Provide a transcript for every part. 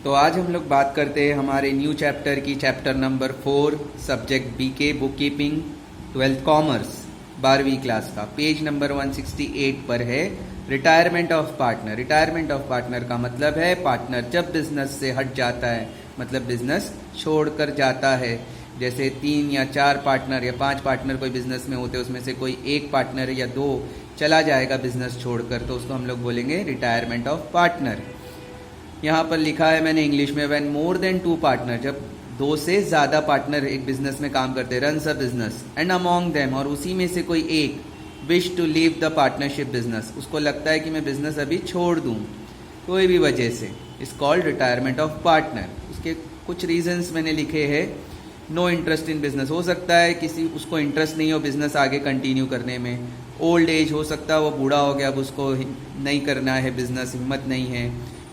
तो आज हम लोग बात करते हैं हमारे न्यू चैप्टर की, chapter number 4, subject BK, bookkeeping, 12th commerce, 12वीं क्लास का। पेज नंबर 168 पर है retirement of partner. Retirement of partner का मतलब है पार्टनर जब बिजनेस से हट जाता है, मतलब बिजनेस छोड़कर जाता है। जैसे 3 या 4 पार्टनर या 5 पार्टनर कोई बिजनेस में होते हैं, उसमें से कोई एक पार्टनर या 2 चला जाएगा बिजनेस छोड़कर, तो उसको हम लोग बोलेंगे रिटायरमेंट ऑफ पार्टनर। यहाँ पर लिखा है मैंने इंग्लिश में, व्हेन मोर देन 2 पार्टनर, जब 2 से ज़्यादा पार्टनर एक बिजनेस में काम करते हैं, runs a business, and among them, और उसी में से कोई एक wish to leave the partnership business, उसको लगता है कि मैं बिजनेस अभी छोड़ दूँ कोई भी वजह से, is called retirement of partner. उसके कुछ रीजंस मैंने लिखे हैं। नो इंटरेस्ट इन बिजनेस, हो सकता है किसी उसको इंटरेस्ट नहीं हो बिजनेस आगे कंटिन्यू करने में। ओल्ड एज, हो सकता है वो बूढ़ा हो गया, अब उसको नहीं करना है बिजनेस, हिम्मत नहीं है।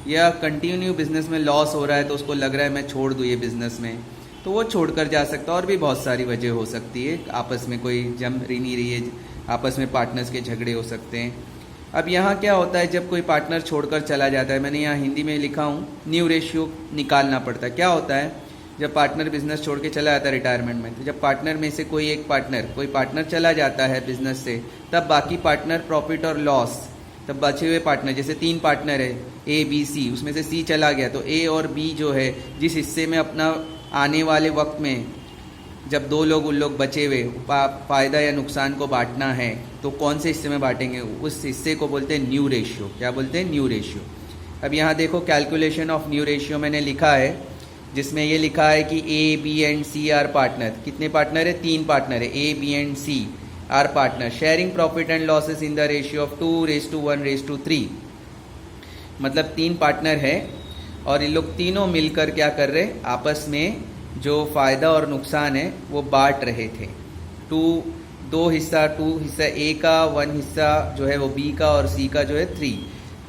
या कंटिन्यू बिजनेस में लॉस हो रहा है तो उसको लग रहा है मैं छोड़ दूँ ये बिजनेस में, तो वो छोड़कर जा सकता है। और भी बहुत सारी वजह हो सकती है, आपस में कोई जम रही नहीं रही है, आपस में पार्टनर्स के झगड़े हो सकते हैं। अब यहाँ क्या होता है जब कोई पार्टनर छोड़कर चला जाता है, मैंने यहाँ हिंदी में लिखा हूँ, न्यू रेशियो निकालना पड़ता है। क्या होता है जब पार्टनर बिजनेस छोड़ के चला जाता है रिटायरमेंट में, तो जब पार्टनर में से कोई पार्टनर चला जाता है बिजनेस से, तब बाकी पार्टनर प्रॉफिट और लॉस, तब बचे हुए पार्टनर, जैसे 3 पार्टनर है ए बी सी, उसमें से सी चला गया तो ए और बी जो है जिस हिस्से में अपना आने वाले वक्त में जब 2 लोग उन लोग बचे हुए फ़ायदा या नुकसान को बांटना है, तो कौन से हिस्से में बांटेंगे, उस हिस्से को बोलते हैं न्यू रेशियो। क्या बोलते हैं? New ratio. अब यहाँ देखो कैलकुलेशन ऑफ न्यू रेशियो मैंने लिखा है, जिसमें ये लिखा है कि A B and C are partner. कितने पार्टनर है? 3 पार्टनर है, A B and C are partner, sharing profit and losses in the ratio of 2:1:3। मतलब 3 पार्टनर है और ये लोग तीनों मिलकर क्या कर रहे, आपस में जो फ़ायदा और नुकसान है वो बांट रहे थे। 2 हिस्सा ए का, 1 हिस्सा जो है वो बी का, और सी का जो है 3।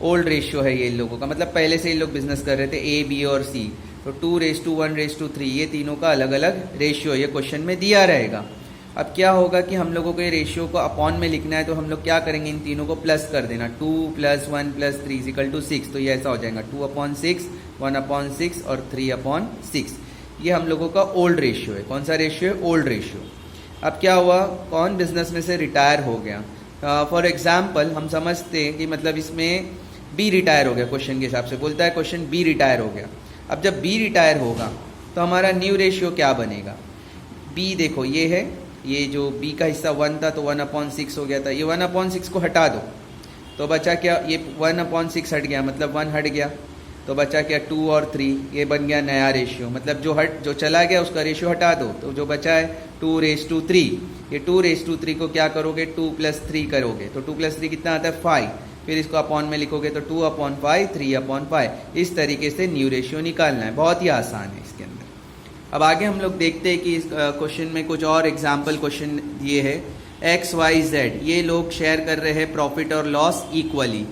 ओल्ड रेशियो है ये इन लोगों का, मतलब पहले से ये लोग बिजनेस कर रहे थे, ए बी और सी। तो 2:1:3 ये तीनों का अलग अलग रेशियो ये क्वेश्चन में दिया रहेगा। अब क्या होगा कि हम लोगों को ये रेशियो को अपॉन में लिखना है, तो हम लोग क्या करेंगे, इन तीनों को प्लस कर देना। 2 + 1 + 3 = 6, तो ये ऐसा हो जाएगा 2/6, 1/6 और 3/6। ये हम लोगों का ओल्ड रेशियो है। कौन सा रेशियो है? Old ratio. अब क्या हुआ, कौन बिजनेस में से रिटायर हो गया। फॉर एग्जाम्पल हम समझते हैं कि मतलब इसमें बी रिटायर हो गया, क्वेश्चन के हिसाब से बोलता है क्वेश्चन बी रिटायर हो गया। अब जब बी रिटायर होगा तो हमारा न्यू रेशियो क्या बनेगा? बी देखो ये है, ये जो बी का हिस्सा 1 था तो 1/6 हो गया था, ये 1/6 को हटा दो तो बचा क्या, ये 1/6 हट गया, मतलब 1 हट गया, तो बचा क्या 2 और 3, ये बन गया नया रेशियो। मतलब जो चला गया उसका रेशियो हटा दो, तो जो बचा है 2:3। ये 2:3 को क्या करोगे, 2 + 3 करोगे, तो 2 + 3 कितना आता है 5। फिर इसको अपॉन में लिखोगे तो 2/5, 3/5। इस तरीके से न्यू रेशियो निकालना है, बहुत ही आसान है इसके अंदर। अब आगे हम लोग देखते हैं कि इस क्वेश्चन में कुछ और एग्जाम्पल क्वेश्चन दिए है। एक्स वाई जेड ये लोग शेयर कर रहे हैं प्रॉफिट और लॉस इक्वली,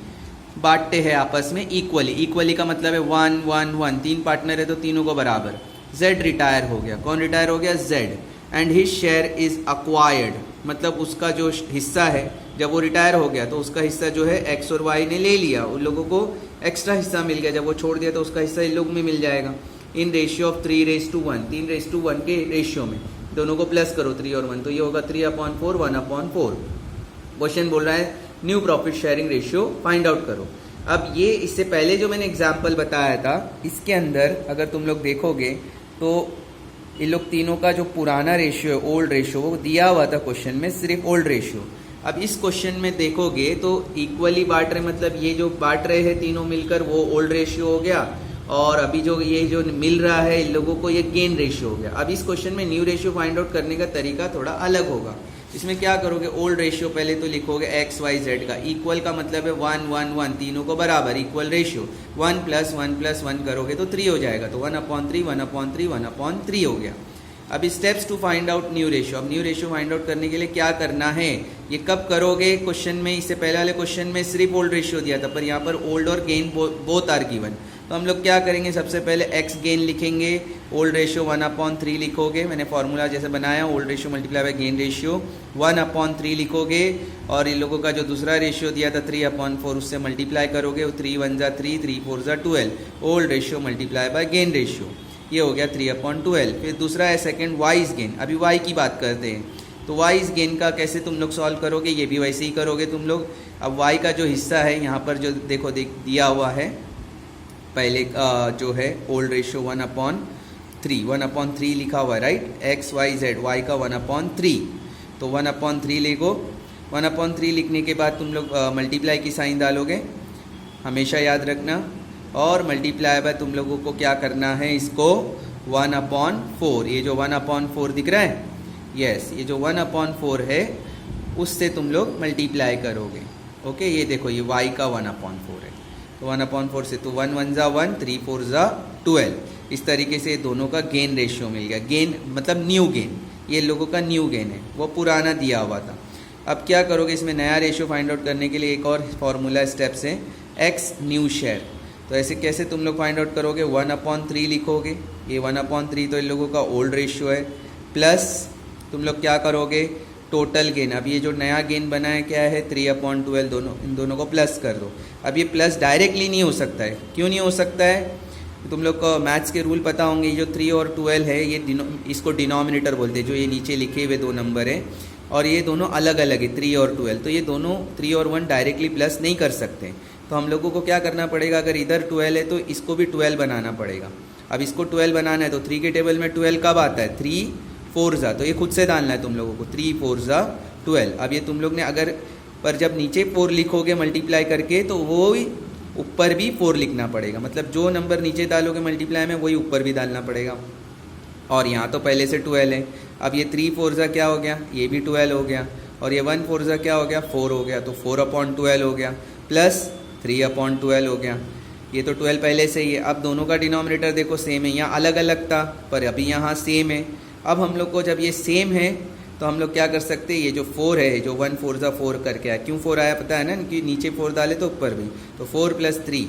बांटते हैं आपस में इक्वली। इक्वली का मतलब है 1 1 1, 3 पार्टनर है तो तीनों को बराबर। जेड रिटायर हो गया, कौन रिटायर हो गया? Z. And his share is acquired, मतलब उसका जो हिस्सा है जब वो रिटायर हो गया तो उसका हिस्सा जो है एक्स और वाई ने ले लिया, उन लोगों को एक्स्ट्रा हिस्सा मिल गया। जब वो छोड़ दिया तो उसका हिस्सा इन लोग में मिल जाएगा। इन रेशियो ऑफ 3:1, 3:1 के रेशियो में दोनों को प्लस करो 3 और 1, तो ये होगा 3/4, 1/4। क्वेश्चन बोल रहा है new profit sharing ratio find out करो। अब ये इससे पहले जो मैंने एग्जाम्पल बताया था, इसके अंदर अगर तुम लोग देखोगे तो इन लोग तीनों का जो पुराना रेशियो है, ओल्ड रेशियो, वो दिया हुआ था क्वेश्चन में, सिर्फ ओल्ड रेशियो। अब इस क्वेश्चन में देखोगे तो इक्वली बांट रहे, मतलब ये जो बांट रहे हैं तीनों मिलकर वो ओल्ड रेशियो हो गया, और अभी जो ये जो मिल रहा है इन लोगों को ये गेन रेशियो हो गया। अब इस क्वेश्चन में न्यू रेशियो फाइंड आउट करने का तरीका थोड़ा अलग होगा। इसमें क्या करोगे, ओल्ड रेशियो पहले तो लिखोगे एक्स वाई जेड का, इक्वल का मतलब है 1 1 1, तीनों को बराबर, इक्वल रेशियो। 1 + 1 + 1 करोगे तो 3 हो जाएगा, तो 1/3, 1/3, 1/3 हो गया। अब steps to find out new ratio. अब न्यू रेशियो फाइंड आउट करने के लिए क्या करना है, ये कब करोगे, क्वेश्चन में इससे पहले वाले क्वेश्चन में सिर्फ ओल्ड रेशियो दिया था, पर यहाँ पर ओल्ड और गेन बोथ आर गिवन। तो हम लोग क्या करेंगे, सबसे पहले x गेन लिखेंगे, ओल्ड रेशियो 1/3 लिखोगे, मैंने फॉर्मूला जैसे बनाया, old ratio multiply by gain ratio 1/3 लिखोगे, और इन लोगों का जो दूसरा रेशियो दिया था 3/4 उससे मल्टीप्लाई करोगे, 3 1 जा 3, 3 4 जा 12, old ratio multiply by gain ratio, ये हो गया 3/12। फिर दूसरा है सेकंड वाइज गेन, अभी y की बात करते हैं, तो वाइज गेन का कैसे तुम लोग सॉल्व करोगे, ये भी वैसे ही करोगे तुम लोग। अब y का जो हिस्सा है यहाँ पर जो देखो दिया हुआ है, पहले जो है ओल्ड रेशियो 1/3 लिखा हुआ है, right, x y z, y का 1/3, तो 1/3 लिखो। 1/3 लिखने के बाद तुम लोग मल्टीप्लाई की साइन डालोगे, हमेशा याद रखना, और मल्टीप्लाई बाय तुम लोगों को क्या करना है, इसको 1/4, ये जो 1/4 दिख रहा है, यस, ये जो 1/4 है उससे तुम लोग मल्टीप्लाई करोगे। ओके, ये देखो ये y का 1/4 है, तो 1/4 से तो 1 1 जा 1, 3 4 जा 12, इस तरीके से दोनों का गेन रेशियो मिल गया। गेन मतलब न्यू गेन, ये लोगों का न्यू गेन है, वो पुराना दिया हुआ था। अब क्या करोगे, इसमें नया रेशियो फाइंड आउट करने के लिए एक और फॉर्मूला स्टेप्स है, x न्यू शेयर। तो ऐसे कैसे तुम लोग फाइंड आउट करोगे, 1/3 लिखोगे, ये 1/3 तो इन लोगों का ओल्ड रेशियो है, प्लस तुम लोग क्या करोगे, टोटल गेन। अब ये जो नया गेन बना है क्या है, 3/12, दोनों इन दोनों को प्लस कर दो। अब ये प्लस डायरेक्टली नहीं हो सकता है, क्यों नहीं हो सकता है, तुम लोग को मैथ्स के रूल पता होंगे, ये जो 3 और 12 है, ये इसको डिनोमिनेटर बोलते हैं, जो ये नीचे लिखे हुए 2 नंबर हैं, और ये दोनों अलग अलग है 3 और 12, तो ये दोनों 3 और 1 डायरेक्टली प्लस नहीं कर सकते। तो हम लोगों को क्या करना पड़ेगा, अगर इधर 12 है तो इसको भी 12 बनाना पड़ेगा। अब इसको 12 बनाना है तो 3 के टेबल में 12 कब आता है, 3 4 जा, तो ये खुद से डालना है तुम लोगों को, 3 4 जा 12। अब ये तुम लोग ने अगर, पर जब नीचे 4 लिखोगे मल्टीप्लाई करके, तो वो ऊपर भी 4 लिखना पड़ेगा, मतलब जो नंबर नीचे डालोगे मल्टीप्लाई में वही ऊपर भी डालना पड़ेगा। और यहाँ तो पहले से 12 है, अब ये 3 4 जा क्या हो गया, ये भी 12 हो गया, और ये 1 4 जा क्या हो गया, 4 हो गया, तो 4/12 हो गया, प्लस 3/12 हो गया, ये तो 12 पहले से ही है। अब दोनों का डिनोमिनेटर देखो सेम है, यहाँ अलग अलग था पर अभी यहाँ सेम है। अब हम लोग को जब ये सेम है तो हम लोग क्या कर सकते हैं, ये जो 4 है, जो 1 4 जा 4 करके आया, क्यों 4 आया पता है ना, कि नीचे 4 डाले तो ऊपर भी, तो 4 + 3,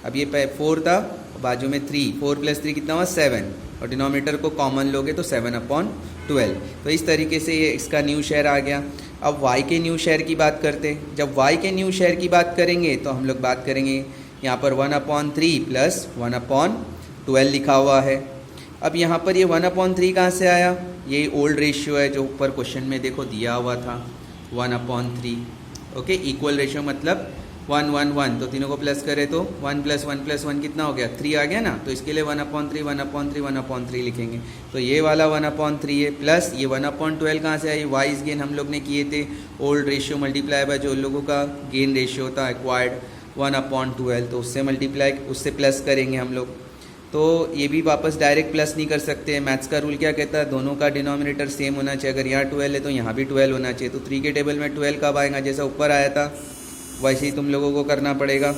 अब ये 4 था, बाजू में 3, 4 + 3 कितना हुआ 7, और डिनोमिनेटर को कॉमन लोगे तो 7/12। तो इस तरीके से ये इसका न्यू शेयर आ गया। अब y के न्यू शेयर की बात करते हैं, जब y के न्यू शेयर की बात करेंगे तो हम लोग बात करेंगे यहाँ पर 1/3 + 1/12 लिखा हुआ है। अब यहाँ पर ये 1/3 कहाँ से आया, ये ओल्ड रेशियो है जो ऊपर क्वेश्चन में देखो दिया हुआ था, 1/3। ओके, इक्वल रेशियो मतलब 1 1 1, तो तीनों को प्लस करें तो 1 + 1 + 1 कितना हो गया, 3 आ गया ना, तो इसके लिए 1/3 1/3 1/3 लिखेंगे। तो ये वाला 1/3 है, प्लस ये 1/12 कहाँ से आई, वाइज गेन हम लोग ने किए थे, ओल्ड रेशियो मल्टीप्लाई बाय जो लोगों का गेन रेशियो था एक्वायर्ड 1/12, तो उससे मल्टीप्लाई, उससे प्लस करेंगे हम लोग। तो ये भी वापस डायरेक्ट प्लस नहीं कर सकते, मैथ्स का रूल क्या कहता है, दोनों का डिनोमिनेटर सेम होना चाहिए। अगर यहाँ 12 है तो यहाँ भी 12 होना चाहिए, तो 3 के टेबल में 12 कब आएगा, जैसा ऊपर आया था वैसे ही तुम लोगों को करना पड़ेगा।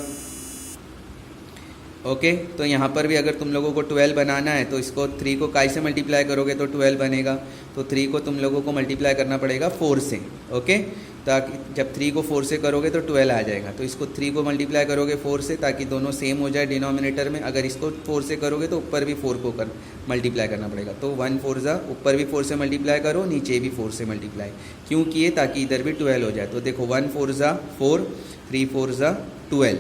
ओके, तो यहाँ पर भी अगर तुम लोगों को 12 बनाना है तो इसको 3 को काय से मल्टीप्लाई करोगे तो 12 बनेगा, तो 3 को तुम लोगों को मल्टीप्लाई करना पड़ेगा 4 से। ओके, ताकि जब 3 को 4 से करोगे तो 12 आ जाएगा, तो इसको 3 को मल्टीप्लाई करोगे 4 से, ताकि दोनों सेम हो जाए डिनोमिनेटर में। अगर इसको 4 से करोगे तो ऊपर भी 4 को मल्टीप्लाई करना पड़ेगा, तो 1 4 जा, ऊपर भी 4 से मल्टीप्लाई करो, नीचे भी 4 से मल्टीप्लाई क्यों किए, ताकि इधर भी 12 हो जाए। तो देखो 1 4 जा 4, 3 4 जा 12,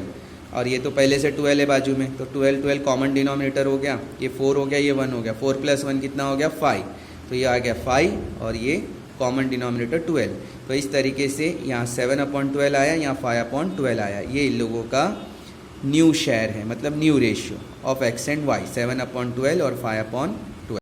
और ये तो पहले से 12 है बाजू में, तो 12 कॉमन डिनोमिनेटर हो गया, ये 4 हो गया, ये 1 हो गया, 4 + 1 कितना हो गया 5, तो ये आ गया 5, और ये कॉमन डिनोमिनेटर 12। तो इस तरीके से यहाँ 7/12 आया, यहाँ 5/12 आया। ये इन लोगों का न्यू शेयर है, मतलब new ratio of x and y, 7/12 और 5/12।